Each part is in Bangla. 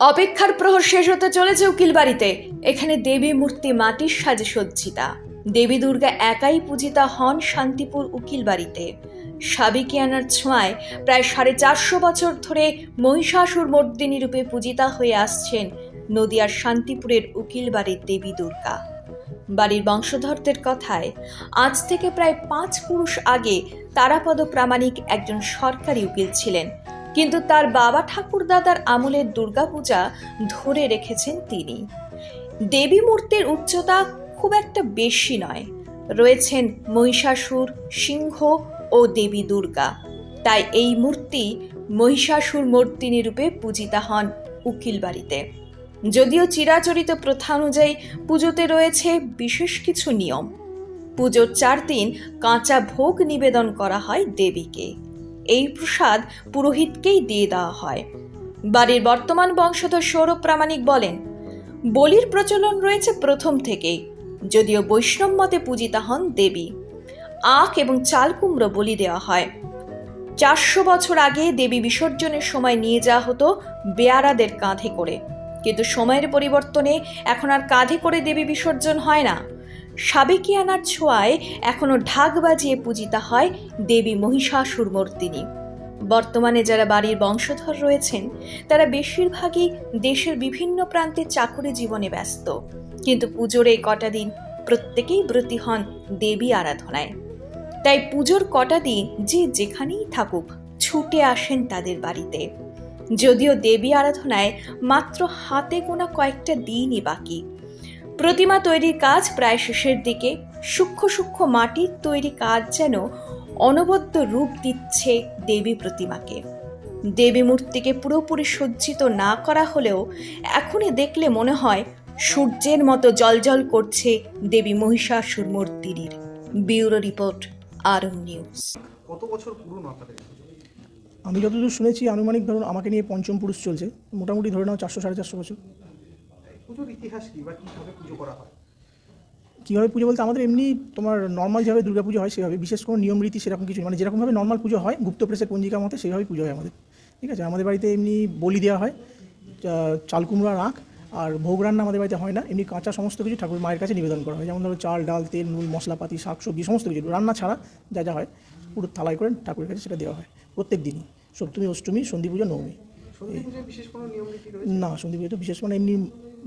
অপেক্ষার প্রহর শেষ হতে চলেছে উকিল বাড়িতে। এখানে দেবী মূর্তি মাটির সাজে সজ্জিতা। দেবী দুর্গা একাই পূজিতা হন শান্তিপুর উকিল বাড়িতে। সাবেকিয়ানার ছোঁয়ায় প্রায় 450 বছর ধরে মহিষাসুর মর্দিনী রূপে পূজিতা হয়ে আসছেন নদিয়ার শান্তিপুরের উকিল বাড়ির দেবী দুর্গা। বাড়ির বংশধরদের কথায় আজ থেকে প্রায় 5 পুরুষ আগে তারাপদ প্রামাণিক একজন সরকারি উকিল ছিলেন, কিন্তু তার বাবা ঠাকুরদাদার আমলের দুর্গাপূজা ধরে রেখেছেন তিনি। দেবী মূর্তির উচ্চতা খুব একটা বেশি নয়, রয়েছেন মহিষাসুর, সিংহ ও দেবী দুর্গা। তাই এই মূর্তি মহিষাসুর মর্দিনী রূপে পূজিতা হন উকিল বাড়িতে। যদিও চিরাচরিত প্রথা অনুযায়ী পুজোতে রয়েছে বিশেষ কিছু নিয়ম। পুজোর 4 দিন কাঁচা ভোগ নিবেদন করা হয় দেবীকে। এই প্রসাদ পুরোহিতকেই দিয়ে দেওয়া হয়। বাড়ির বর্তমান বংশধর সৌরভ প্রামাণিক বলেন, বলির প্রচলন রয়েছে প্রথম থেকেই, যদিও বৈষ্ণব মতে পূজিতা হন দেবী। আখ এবং চাল কুমড়ো বলি দেওয়া হয়। 400 বছর আগে দেবী বিসর্জনের সময় নিয়ে যাওয়া হতো বেয়ারাদের কাঁধে করে, কিন্তু সময়ের পরিবর্তনে এখন আর কাঁধে করে দেবী বিসর্জন হয় না। সাবেকিয়ানার ছোঁয়ায় এখনো ঢাক বাজিয়ে পূজিতা হয় দেবী মহিষাসুর মর্দিনী। বর্তমানে যারা বাড়ির বংশধর রয়েছেন তারা বেশিরভাগই দেশের বিভিন্ন প্রান্তে চাকুরি জীবনে ব্যস্ত, কিন্তু পুজোর এই কটা দিন প্রত্যেকেই ব্রতী হন দেবী আরাধনায়। তাই পুজোর কটা দিন যে যেখানেই থাকুক ছুটে আসেন তাদের বাড়িতে। যদিও দেবী আরাধনায় মাত্র হাতে গোনা কয়েকটা দিনই বাকি। প্রতিমা তৈরির কাজ প্রায় শেষের দিকে। সূক্ষ্ম সূক্ষ্ম মাটির তৈরি কাজ যেন অনবদ্য রূপ দিচ্ছে দেবী প্রতিমাকে। দেবী মূর্তিকে পুরোপুরি সজ্জিত না করা হলেও এখনই দেখলে মনে হয় সূর্যের মতো জ্বলজ্বল করছে দেবী মহিষাসুর মর্দিনীর। Bureau report, Arang news. কত বছর পুরনো আপনাদের? আমি যতদূর শুনেছি আনুমানিক ধরুন আমাকে নিয়ে পঞ্চম পুরুষ চলছে, মোটামুটি ধরে নাও 400-450 বছর। পুজোর ইতিহাস কি বা কীভাবে পুজো করা হয়? কীভাবে পুজো বলতে আমাদের এমনি তোমার নর্মাল যেভাবে দুর্গা পুজো হয় সেভাবে, বিশেষ কোনো নিয়ম রীতি সেরকম কিছু মানে যেরকমভাবে নর্মাল পুজো হয় গুপ্ত প্রেসের পঞ্জিকা মতে সেইভাবেই পুজো হয় আমাদের। ঠিক আছে, আমাদের বাড়িতে এমনি বলি দেওয়া হয়, চাল কুমড়া রাখ, আর ভোগ রান্না আমাদের বাড়িতে হয় না। এমনি কাঁচা সমস্ত কিছু ঠাকুর মায়ের কাছে নিবেদন করা হয়, যেমন ধরো চাল ডাল তেল নুন মশলাপাতি শাকসবজি সমস্ত কিছু রান্না ছাড়া যা যা হয় পুরো থালায় করে ঠাকুরের কাছে সেটা দেওয়া হয় প্রত্যেক দিনই, সপ্তমী অষ্টমী সন্ধি পুজো নবমী। সন্ধি পুজোয় বিশেষ কোনো নিয়ম নীতি রয়েছে? না, সন্ধি পুজো তো বিশেষ মানে এমনি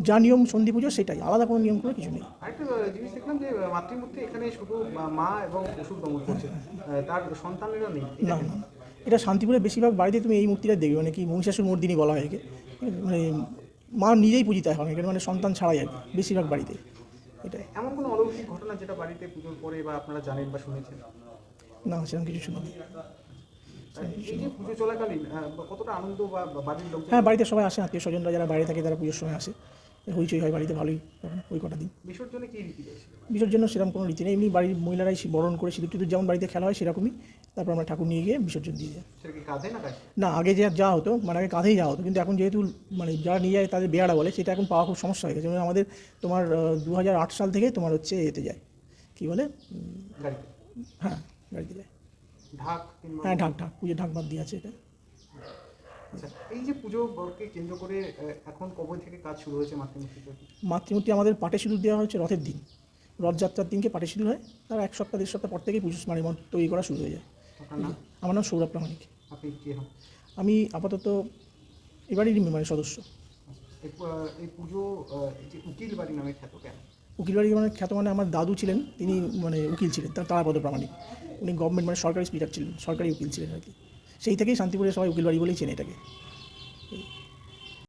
যা নিয়ম সন্ধি পুজো সেটাই, আলাদা কোনো নিয়ম করে কিছু নেই। আরেকটা জিনিস দেখলাম যে মাতৃমূর্তি এখানে শুধু মা এবং অসুর দমন করছে, তার সন্তানেরা নেই। না না, এটা শান্তিপুরে বেশিরভাগ বাড়িতে তুমি এই মূর্তিটা দেখবে, মানে কি মহিষাসুর মর্দিনী বলা হয় একে, মানে মা নিজেই পূজিতা এখন এখানে, মানে সন্তান ছাড়াই আর কি বেশিরভাগ বাড়িতে। এটাই। এমন কোনো অলৌকিক ঘটনা যেটা বাড়িতে পুজোর পরে বা আপনারা জানেন বা শুনেছেন? না, সেরকম কিছু শুনিনি। এই যে পুজো চলাকালীন কতটা আনন্দ বা বাড়ির লোক? হ্যাঁ, বাড়িতে সবাই আসে, আত্মীয় স্বজনরা যারা বাইরে থাকে তারা পুজোর সময় আসে, হইচই হয় বাড়িতে ভালোই তখন ওই কটা দিন। বিসর্জনে কী রীতি রয়েছে? বিসর্জনের সেরকম কোনো রীতি নেই, এমনি বাড়ির মহিলারাই বরণ করে সিঁদুর টিঁদুর যেমন বাড়িতে খেলা হয় সেরকমই, তারপর আমরা ঠাকুর নিয়ে গিয়ে বিসর্জন দিয়ে যাই। সেটা কি কাঁধে না গায়ে? না, আগে যে যা হতো মানে আগে কাঁধেই যাওয়া হতো, কিন্তু এখন যেহেতু মানে যারা নিয়ে যায় তাদের বেয়ারা বলে, সেটা এখন পাওয়া খুব সমস্যা হয়ে গেছে। মানে আমাদের তোমার 2008 সাল থেকে তোমার হচ্ছে এতে যায়, কী বলে, গাড়িতে? হ্যাঁ গাড়িতে যায়। ঢাক কিংবা? হ্যাঁ, ঢাক পুজো ঢাক বাদ দিয়ে আছে এটা। আচ্ছা, এই যে পুজোকে কেন্দ্র করে এখন কবে থেকে কাজ শুরু হয়েছে মাতৃমূর্তির? মাতৃমূর্তি আমাদের পাটে সিঁদুর দেওয়া হচ্ছে রথের দিন, রথযাত্রার দিনকে পাটে সিঁদুর হয়, তার 1 সপ্তাহ 1.5 সপ্তাহ পর থেকেই পুজো মানে তৈরি করা শুরু হয়ে যায়। আপনার নাম? আমার নাম সৌরভ প্রামাণিক। আপনি কে হন? আমি আপাতত এবারই মানে সদস্য। এই পুজো যে উকিল বাড়ি নামে খ্যাত কেন? উকিল বাড়ি মানে খ্যাত মানে আমার দাদু ছিলেন, তিনি মানে উকিল ছিলেন, তারাপদ প্রামাণিক। উনি গভর্নমেন্ট মানে সরকারি স্পিকার ছিলেন, সরকারি উকিল ছিলেন আর কি। সেই থেকেই শান্তিপুরে সবাই উকিল বাড়ি বলেই চেনে এটাকে।